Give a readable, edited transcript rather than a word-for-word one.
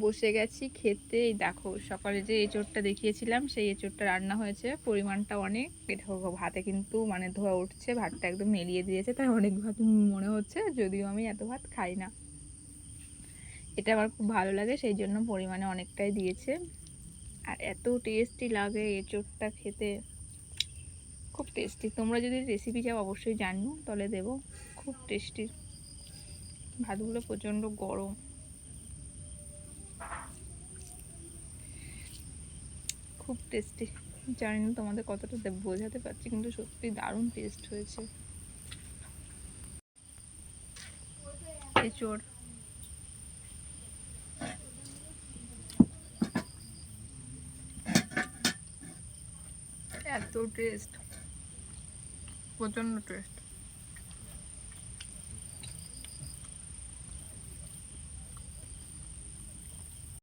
বসে গেছি খেতে। এই দেখো সকালে যে এঁচোড়টা দেখিয়েছিলাম সেই এঁচোড়টা রান্না হয়েছে, পরিমাণটা অনেক। এটা ভাতে কিন্তু মানে ধোয়া উঠছে, ভাতটা একদম মেলিয়ে দিয়েছে, তাই অনেক ভাত মনে হচ্ছে, যদিও আমি এত ভাত খাই না। এটা আমার খুব ভালো লাগে, সেই জন্য পরিমাণে অনেকটাই দিয়েছে। আর এত টেস্টি লাগে এঁচোড়টা খেতে, খুব টেস্টি। তোমরা যদি রেসিপি চাও অবশ্যই জানিও, তাহলে দেবো। খুব টেস্টি। ভাতগুলো প্রচণ্ড গরম। খুব টেস্টি। জানি না তোমাদের কতটা বোঝাতে পারছি, কিন্তু সত্যি দারুণ টেস্ট হয়েছে এঁচোড়। এত টেস্ট, প্রচণ্ড টেস্ট।